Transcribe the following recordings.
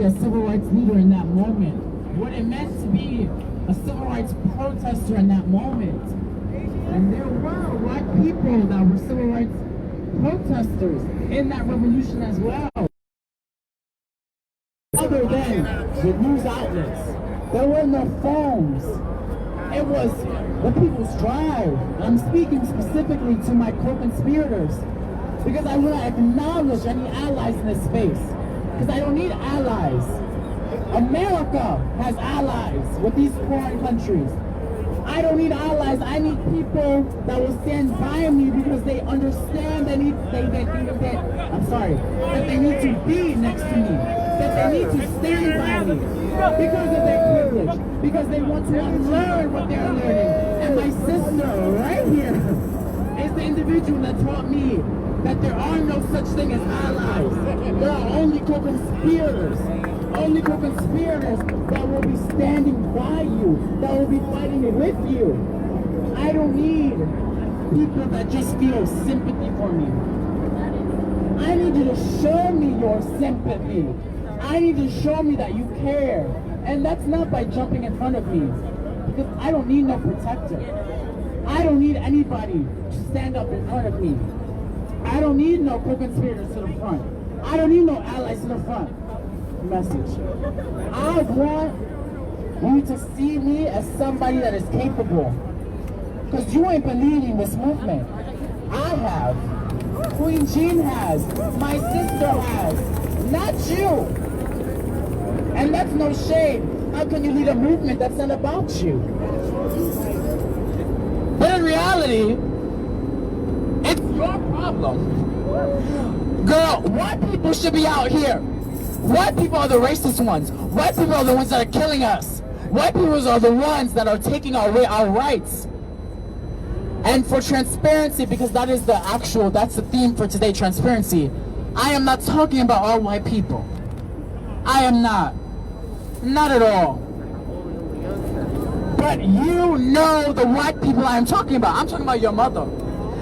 be a civil rights leader in that moment, what it meant to be a civil rights protester in that moment. And there were white people that were civil rights protesters in that revolution as well. Other than the news outlets, there were no phones. It was the people's drive. I'm speaking specifically to my co-conspirators because I want to acknowledge any allies in this space. Because I don't need allies. America has allies with these foreign countries. I don't need allies. I need people that will stand by me because they understand that they need to be next to me. That they need to stand by me because of their privilege. Because they want to unlearn what they're learning. And my sister right here is the individual that taught me that there are no such thing as allies. There are only co-conspirators. Only co-conspirators that will be standing by you, that will be fighting with you. I don't need people that just feel sympathy for me. I need you to show me your sympathy. I need you to show me that you care. And that's not by jumping in front of me. Because I don't need no protector. I don't need anybody to stand up in front of me. I don't need no co-conspirators to the front. I don't need no allies to the front. Message. I want you to see me as somebody that is capable. Because you ain't believing this movement. I have. Queen Jean has. My sister has. Not you. And that's no shame. How can you lead a movement that's not about you? But in reality, it's your problem. Girl, white people should be out here. White people are the racist ones. White people are the ones that are killing us. White people are the ones that are taking away our rights. And for transparency, because that's the theme for today, transparency. I am not talking about all white people. I am not. Not at all. But you know the white people I am talking about. I'm talking about your mother.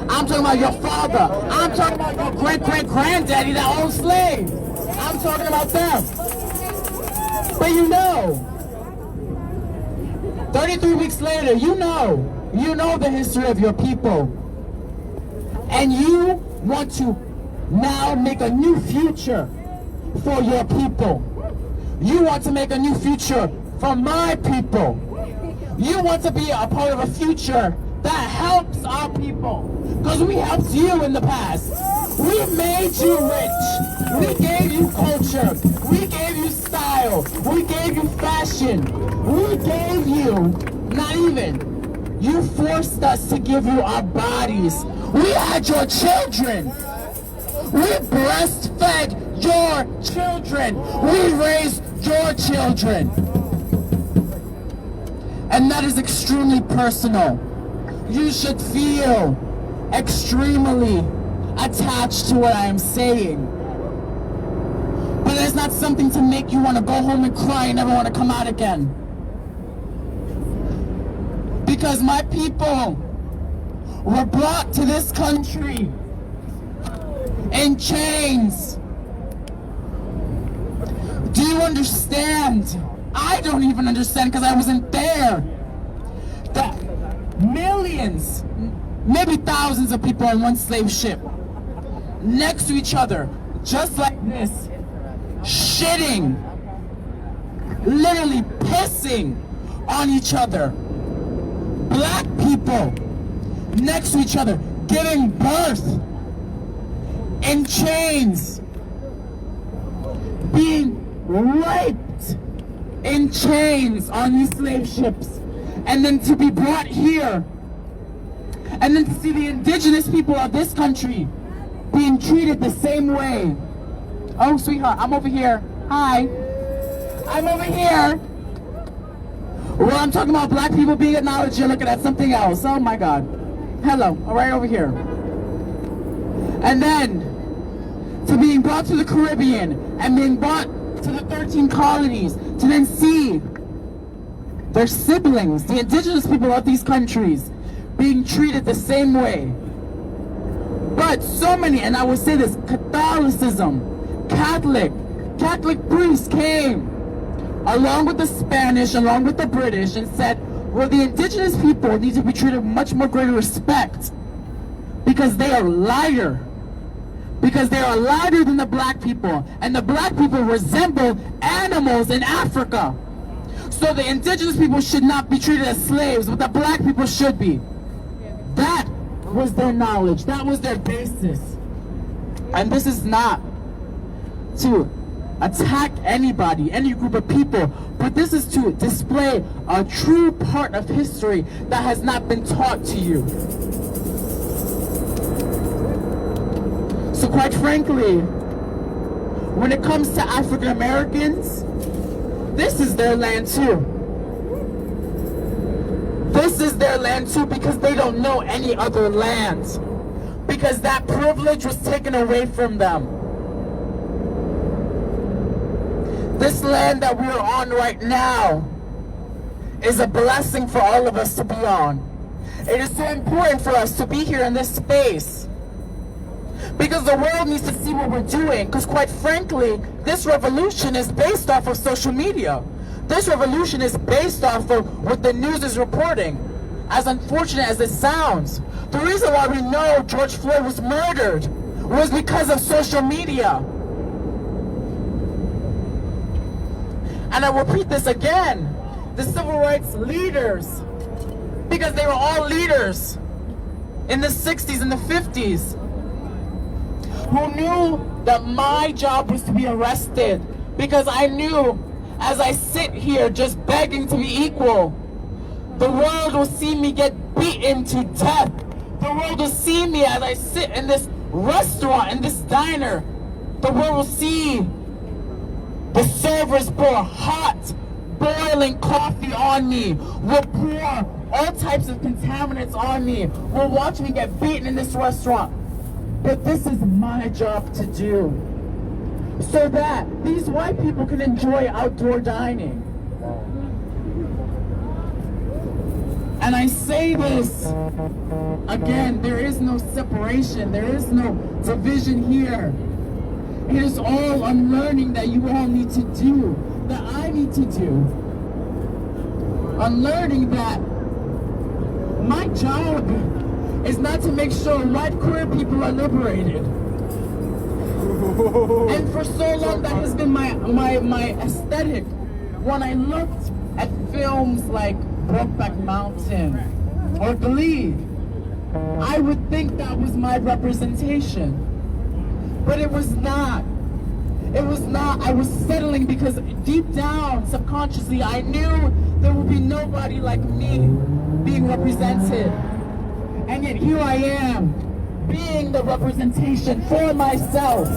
I'm talking about your father. I'm talking about your great-great-granddaddy that owned slaves. I'm talking about them. But you know, 33 weeks later, you know the history of your people. And you want to now make a new future for your people. You want to make a new future for my people. You want to be a part of a future that helps our people. Because we helped you in the past. We made you rich. We gave you culture. We gave you style. We gave you fashion. We gave you, not even, you forced us to give you our bodies. We had your children. We breastfed your children. We raised your children. And that is extremely personal. You should feel extremely attached to what I am saying. But it's not something to make you want to go home and cry and never want to come out again. Because my people were brought to this country in chains. Do you understand? I don't even understand because I wasn't there. That millions, maybe thousands of people on one slave ship next to each other, just like this, shitting, literally pissing on each other. Black people next to each other, giving birth in chains, being raped in chains on these slave ships, and then to be brought here, and then to see the indigenous people of this country being treated the same way. Oh, sweetheart, I'm over here. Hi. I'm over here. Well, I'm talking about black people being acknowledged. You're looking at something else. Oh my God. Hello, right over here. And then to being brought to the Caribbean and being brought to the 13 colonies to then see their siblings, the indigenous people of these countries, being treated the same way. But so many, and I would say this, Catholicism, Catholic, Catholic priests came along with the Spanish, along with the British, and said, well, the indigenous people need to be treated with much more greater respect because they are lighter. Because they are lighter than the black people, and the black people resemble animals in Africa. So the indigenous people should not be treated as slaves, but the black people should be. That was their knowledge, that was their basis. And this is not to attack anybody, any group of people, but this is to display a true part of history that has not been taught to you. So quite frankly, when it comes to African Americans, this is their land too. This is their land too because they don't know any other land. Because that privilege was taken away from them. This land that we're on right now is a blessing for all of us to be on. It is so important for us to be here in this space. Because the world needs to see what we're doing. Because quite frankly, this revolution is based off of social media. This revolution is based off of what the news is reporting. As unfortunate as it sounds. The reason why we know George Floyd was murdered was because of social media. And I repeat this again. The civil rights leaders, because they were all leaders in the 60s and the 50s, who knew that my job was to be arrested because I knew as I sit here just begging to be equal, the world will see me get beaten to death. The world will see me as I sit in this restaurant, in this diner. The world will see the servers pour hot, boiling coffee on me, will pour all types of contaminants on me, will watch me get beaten in this restaurant. But this is my job to do, so that these white people can enjoy outdoor dining. And I say this, again, there is no separation, there is no division here. It is all unlearning that you all need to do, that I need to do. Unlearning that my job is not to make sure white queer people are liberated. And for so long that has been my aesthetic. When I looked at films like Brokeback Mountain or Glee, I would think that was my representation. But it was not. It was not. I was settling because deep down, subconsciously, I knew there would be nobody like me being represented. And yet here I am, being the representation for myself.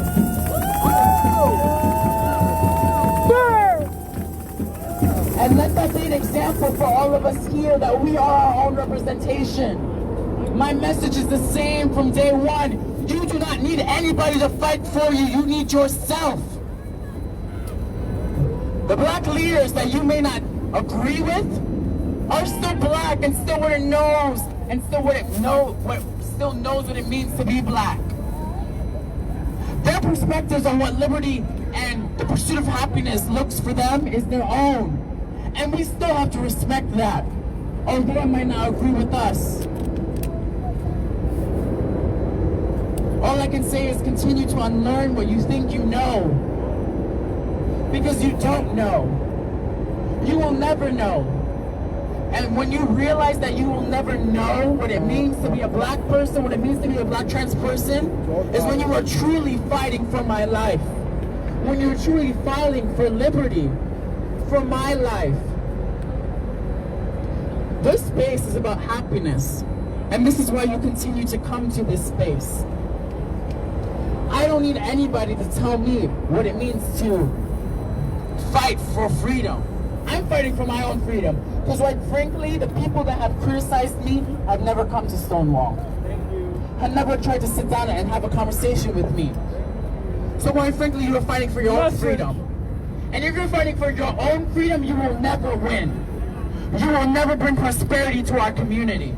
And let that be an example for all of us here that we are our own representation. My message is the same from day one. You do not need anybody to fight for you. You need yourself. The black leaders that you may not agree with are still black and still wear a nose and still still knows what it means to be black. Their perspectives on what liberty and the pursuit of happiness looks for them is their own. And we still have to respect that, although they might not agree with us. All I can say is continue to unlearn what you think you know. Because you don't know. You will never know. And when you realize that you will never know what it means to be a black person, what it means to be a black trans person, is when you are truly fighting for my life. When you're truly fighting for liberty, for my life. This space is about happiness. And this is why you continue to come to this space. I don't need anybody to tell me what it means to fight for freedom. I'm fighting for my own freedom. Because quite frankly, the people that have criticized me have never come to Stonewall. Have never tried to sit down and have a conversation with me. So quite frankly, you are fighting for your own freedom. And if you're fighting for your own freedom, you will never win. You will never bring prosperity to our community.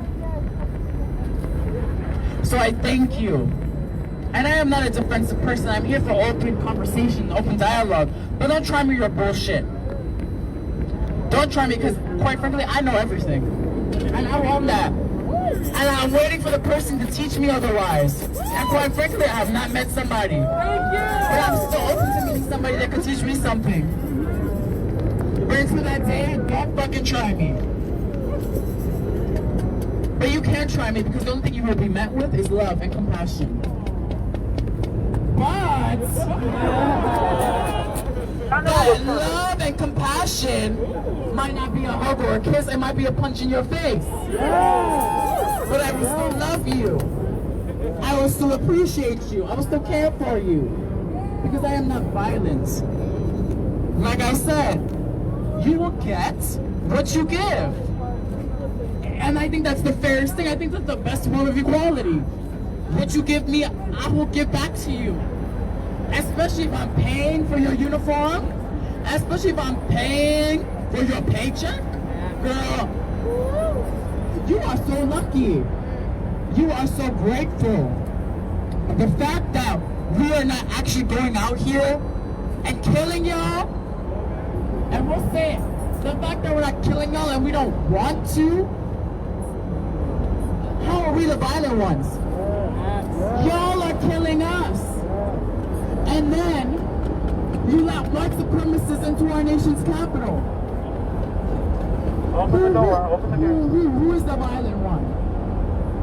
So I thank you. And I am not a defensive person. I'm here for open conversation, open dialogue. But don't try me with your bullshit. Don't try me, because quite frankly, I know everything. And I own that. And I'm waiting for the person to teach me otherwise. And quite frankly, I have not met somebody. But I'm still open to meeting somebody that can teach me something. But until that day, don't fucking try me. But you can try me, because the only thing you will be met with is love and compassion. But that love and compassion might not be a hug or a kiss, it might be a punch in your face. But I will still love you. I will still appreciate you. I will still care for you. Because I am not violent. Like I said, you will get what you give. And I think that's the fairest thing. I think that's the best form of equality. What you give me, I will give back to you. Especially if I'm paying for your uniform. Especially if I'm paying for your paycheck. Girl, you are so lucky. You are so grateful. The fact that we are not actually going out here and killing y'all. And we'll say it. The fact that we're not killing y'all and we don't want to. How are we the violent ones? Y'all are killing us. And then you let white supremacists into our nation's capital. Open the door, open the gate. Who is the violent one?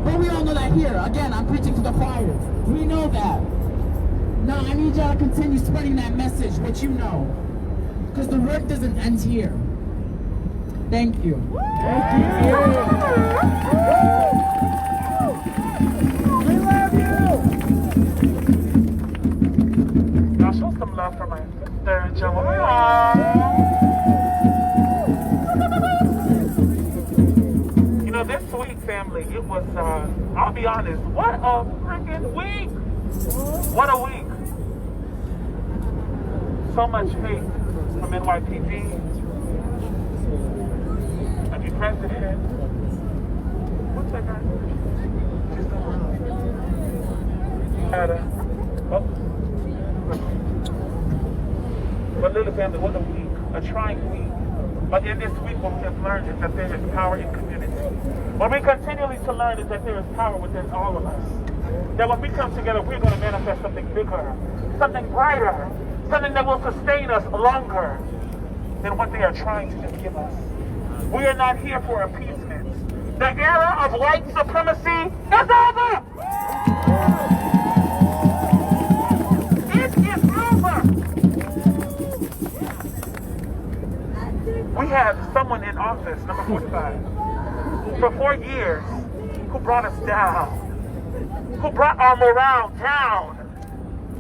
But we all know that here. Again, I'm preaching to the choir. We know that. Now, I need y'all to continue spreading that message, what you know. Because the work doesn't end here. Thank you. Thank you. We love you. Now show some love for my sister, Joanne. You know, this week, family, it was, I'll be honest, what a freaking week. What a week. So much hate from NYPD. And the president. What's that guy? But little family, what a week, a trying week. But in this week, what we have learned is that there is power in community. What we continually to learn is that there is power within all of us. That when we come together, we're going to manifest something bigger, something brighter, something that will sustain us longer than what they are trying to just give us. We are not here for appeasement. The era of white supremacy is over! It is over! We have someone in office, number 45, for 4 years, who brought us down, who brought our morale down,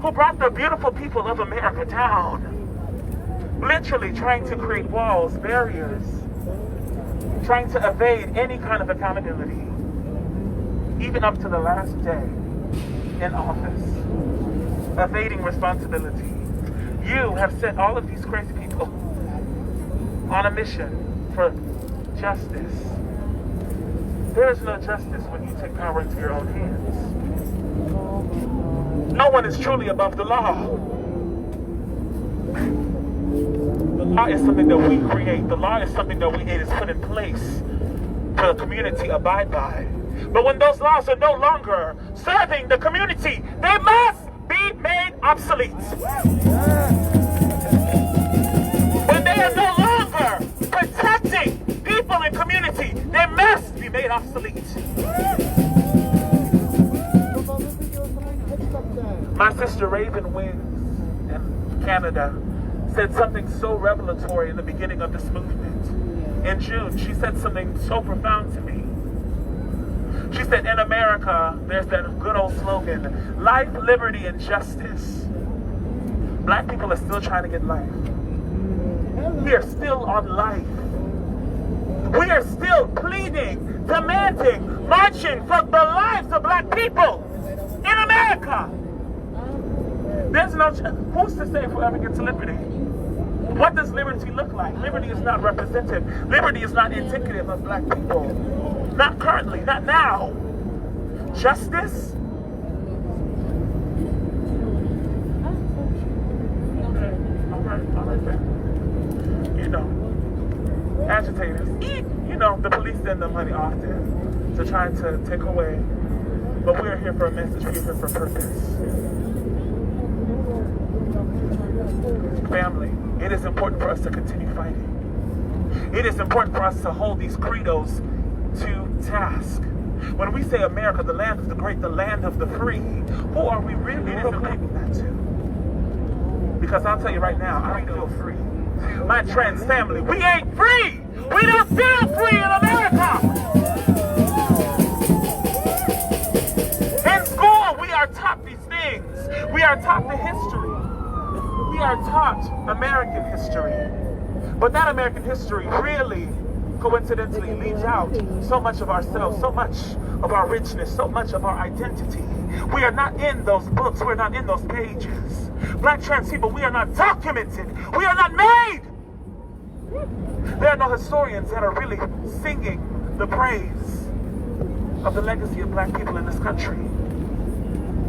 who brought the beautiful people of America down, literally trying to create walls, barriers, trying to evade any kind of accountability, even up to the last day in office, evading responsibility. You have sent all of these crazy people on a mission for justice. There is no justice when you take power into your own hands. No one is truly above the law. The law is something that we create. The law is something that it is put in place for the community to abide by. But when those laws are no longer serving the community, they must be made obsolete. When they are no longer protecting people in community, they must be made obsolete. My sister Raven Wings in Canada said something so revelatory in the beginning of this movement. In June, she said something so profound to me. She said, in America, there's that good old slogan, life, liberty, and justice. Black people are still trying to get life. We are still on life. We are still pleading, demanding, marching for the lives of black people in America. There's no, who's to say if we'll ever get to liberty? What does liberty look like? Liberty is not representative. Liberty is not indicative of black people. Not currently, not now. Justice? agitators, you know, the police send the money often to try to take away. But we are here for a message. We are here for a purpose. Family, it is important for us to continue fighting. It is important for us to hold these credos to task. When we say America, the land of the great, the land of the free, who are we really proclaiming that to? Because I'll tell you right now, I don't feel free. My trans family, we ain't free! We don't feel free in America! In school, we are taught these things. We are taught the history. We are taught American history. But that American history really, coincidentally, leaves out so much of ourselves, so much of our richness, so much of our identity. We are not in those books. We're not in those pages. Black trans people, we are not documented. We are not made. There are no historians that are really singing the praise of the legacy of black people in this country.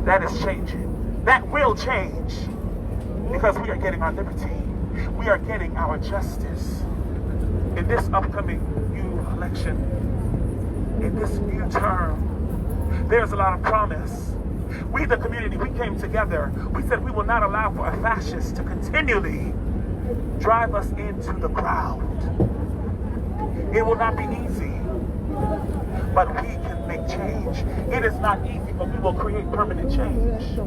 That is changing. That will change. Because we are getting our liberty. We are getting our justice. In this upcoming new election, in this new term, there's a lot of promise. We, the community, we came together. We said we will not allow for a fascist to continually drive us into the ground. It will not be easy, but we can make change. It is not easy, but we will create permanent change.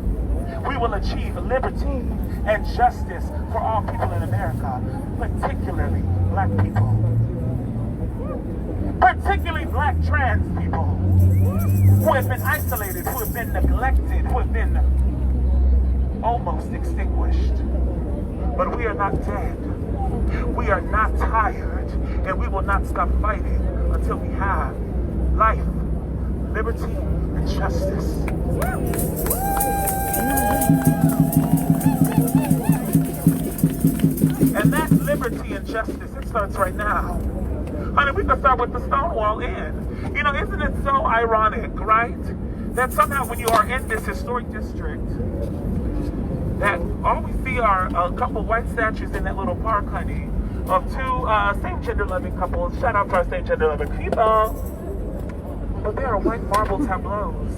We will achieve liberty and justice for all people in America, particularly black people. Particularly black trans people who have been isolated, who have been neglected, who have been almost extinguished. But we are not dead. We are not tired, and we will not stop fighting until we have life, liberty, and justice. And that liberty and justice, it starts right now. Honey, we can start with the Stonewall Inn. You know, isn't it so ironic, right? That somehow when you are in this historic district, that all we see are a couple white statues in that little park, honey, of two same-gender-loving couples. Shout out to our same-gender-loving people. But there are white marble tableaus.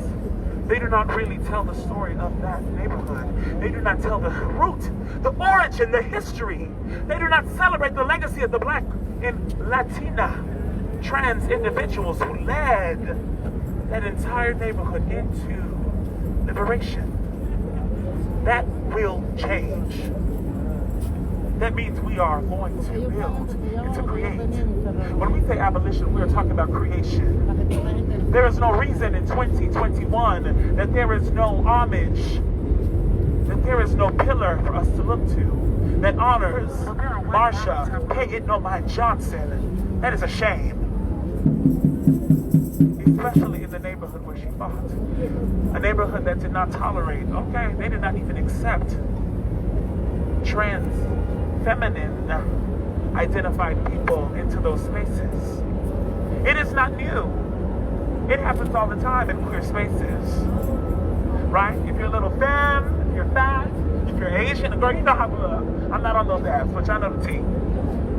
They do not really tell the story of that neighborhood. They do not tell the root, the origin, the history. They do not celebrate the legacy of the black and Latina trans individuals who led that entire neighborhood into liberation. That will change. That means we are going to build and to create. When we say abolition, we are talking about creation. There is no reason in 2021 that there is no homage, that there is no pillar for us to look to that honors Marsha Pay It No Mind Johnson. That is a shame. Especially in the neighborhood where she fought. A neighborhood that did not tolerate, okay, they did not even accept trans, feminine identified people into those spaces. It is not new. It happens all the time in queer spaces. Right? If you're a little femme, if you're fat, if you're Asian, girl, you know how I'm not on those apps, but y'all know the tea.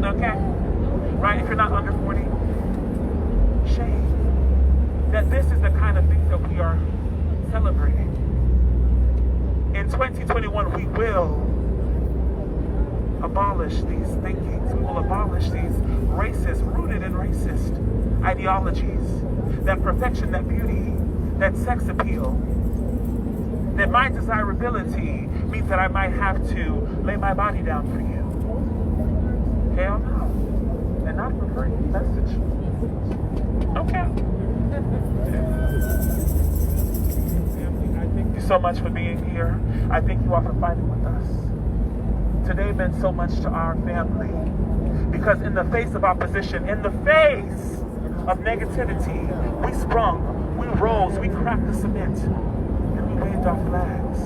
Okay? Right? If you're not under 40, shame. That this is the kind of thing that we are celebrating. In 2021, we will abolish these thinkings. We will abolish these racist, rooted in racist ideologies. That perfection, that beauty, that sex appeal. That my desirability means that I might have to lay my body down for you. Hell no. And not for free. Message. Okay. I thank you so much for being here. I thank you all for fighting with us. Today meant so much to our family. Because in the face of opposition, in the face of negativity, we sprung, we rose, we cracked the cement, and we waved our flags.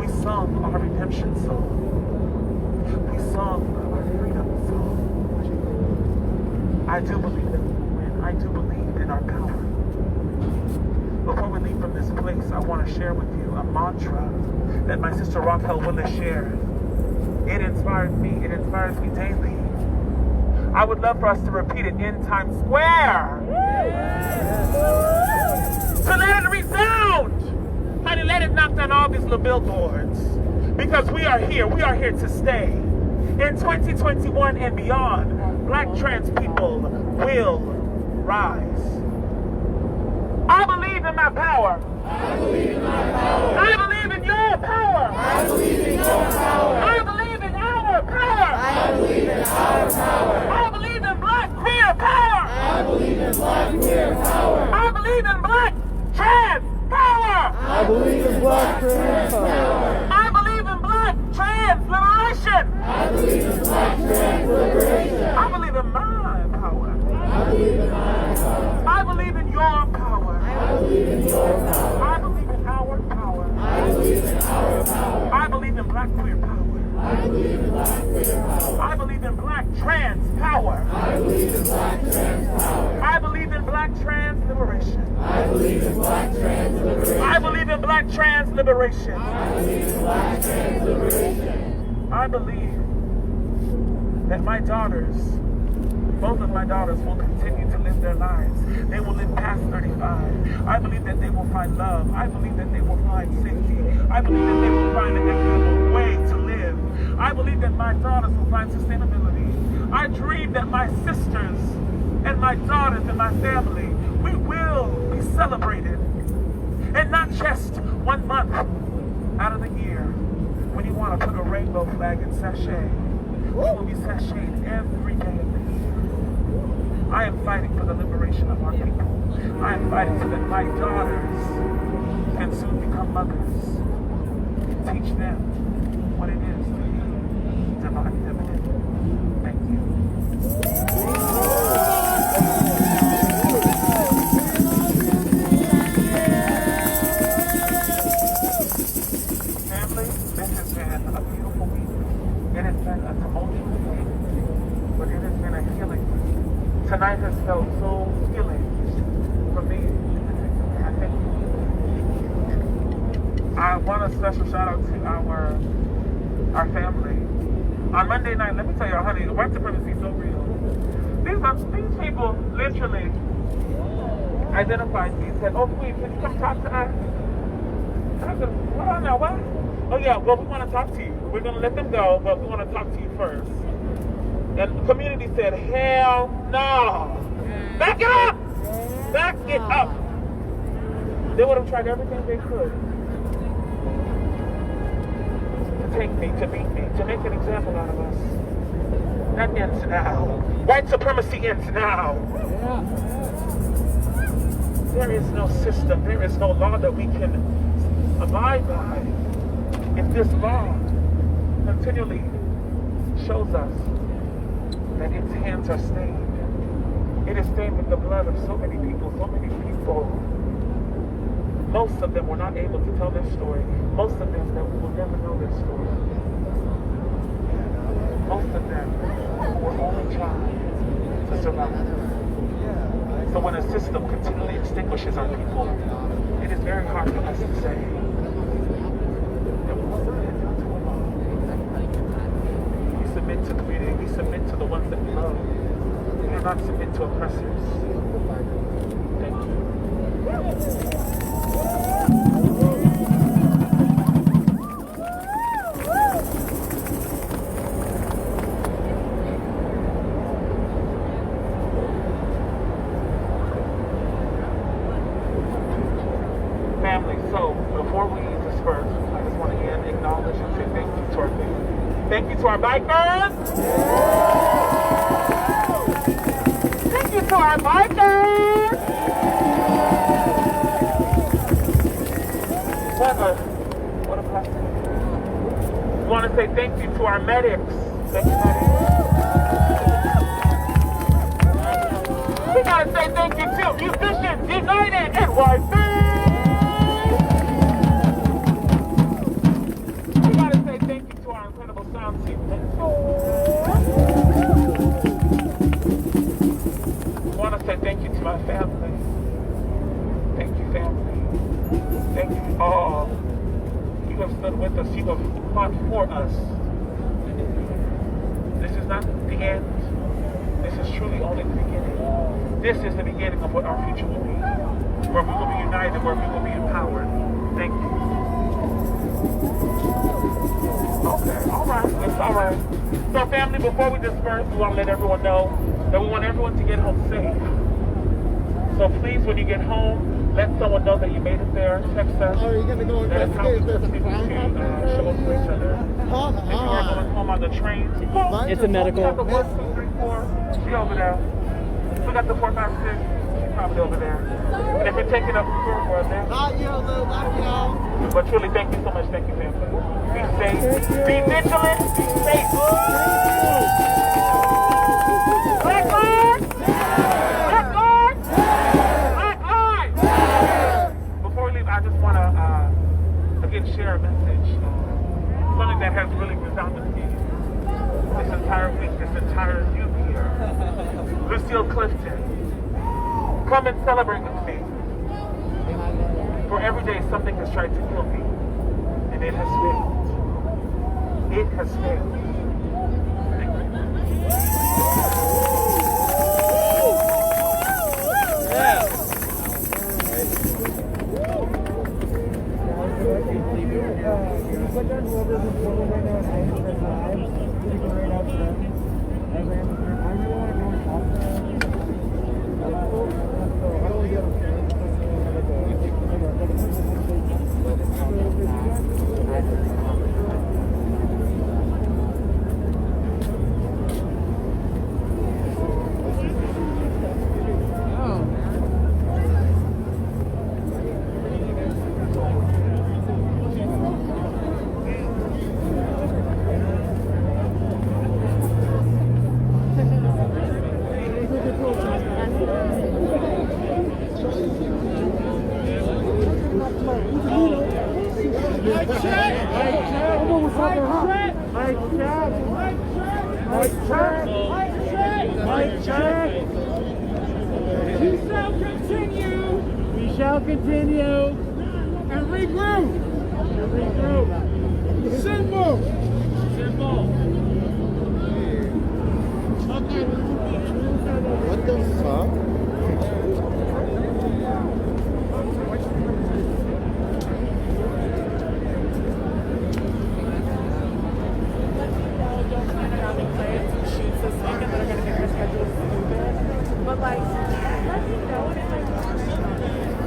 We sung our redemption song. We sung our freedom song. I do believe that we will win. I do believe in our power. Before we leave from this place, I want to share with you a mantra that my sister Raquel Willis shared. It inspired me. It inspires me daily. I would love for us to repeat it in Times Square. To let it resound. Honey, let it knock down all these little billboards. Because we are here to stay. In 2021 and beyond, Black trans people will rise. I believe in my power. I believe in my power. I believe in your power. I believe in your power. I believe in our power. I believe in our power. I believe in Black queer power. I believe in Black queer power. I believe in Black trans power. I believe in Black trans power. I believe in Black trans liberation. I believe in Black trans liberation. I believe in my power. I believe in my power. I believe in your power. I believe in your power. I believe in our power. I believe in our power. I believe in Black queer power. I believe in Black queer power. I believe in Black trans power. I believe in Black trans power. I believe in Black trans liberation. I believe in Black trans liberation. I believe in Black trans liberation. I believe in Black trans liberation. I believe that my daughters, both of my daughters, will continue to live their lives. They will live past 35. I believe that they will find love. I believe that they will find safety. I believe that they will find an equitable way to live. I believe that my daughters will find sustainability. I dream that my sisters and my daughters and my family, we will be celebrated. And not just 1 month out of the year when you want to put a rainbow flag in sachet. We will be sashayed every day of the year. I am fighting for the liberation of our people. I am fighting so that my daughters can soon become mothers. Teach them what it is to be divine feminine. Thank you. Family, this has been a beautiful week. It has been a tumultuous week, but it has been a healing week. Tonight has felt so healing for me. I thank you. I want a special shout out to our family. On Monday night, let me tell you, honey, white supremacy is so real. These people literally identified me and said, "Oh, please, can you come talk to us?" And I said, "Hold on now, what?" "Oh yeah, well, we want to talk to you. We're going to let them go, but we want to talk to you first." And the community said, "Hell no. Back it up! Back it up." They would have tried everything they could to take me, to beat me, to make an example out of us. That ends now. White supremacy ends now. There is no system, there is no law that we can abide by if this law continually shows us that its hands are stained. It is stained with the blood of so many people, so many people. Most of them were not able to tell their story. Most of them that we will never know their story. Most of them were only trying to survive. So when a system continually extinguishes our people, it is very hard for us to say that we will submit to a law. We submit to community, we submit to the ones that we love. We do not submit to oppressors. Thank you. Family, so before we disperse, I just want to again acknowledge and say thank you to our family. Thank you to our bikers. Thank you to our bikers. What a blessing. We want to say thank you to our medics. Thank you, medics. We got to say thank you to Musicians United NYC. I want to say thank you to my family. Thank you, family. Thank you all. You have stood with us. You have fought for us. This is not the end. This truly only the beginning. This is the beginning of what our future will be, where we will be united, where we will be empowered. Thank you. Okay, all right, it's all right. So family, before we disperse, we want to let everyone know that we want everyone to get home safe. So please, when you get home, let someone know that you made it there. Text us. Oh, you're gonna go That is how we investigate show up for each other. If you are going home on the train, It's a medical. we got the 1, 2, 3, 4. She over there. We got the 4, 5, 6. She's probably over there. And if you're taking up Uber, we're there. Not you, not you. But truly, thank you so much. Thank you, family. Be safe. Be vigilant. Be safe. Black lives. Black lives. Black lives. Before we leave, I just want to again share a message. Something that has really resounded to me this entire week, this entire youth year. Lucille Clifton, come and celebrate with me. For every day something has tried to kill me, and it has failed. It has failed. Thank you. We shall continue. And regroup. Simple. What the fuck? But like, let me know if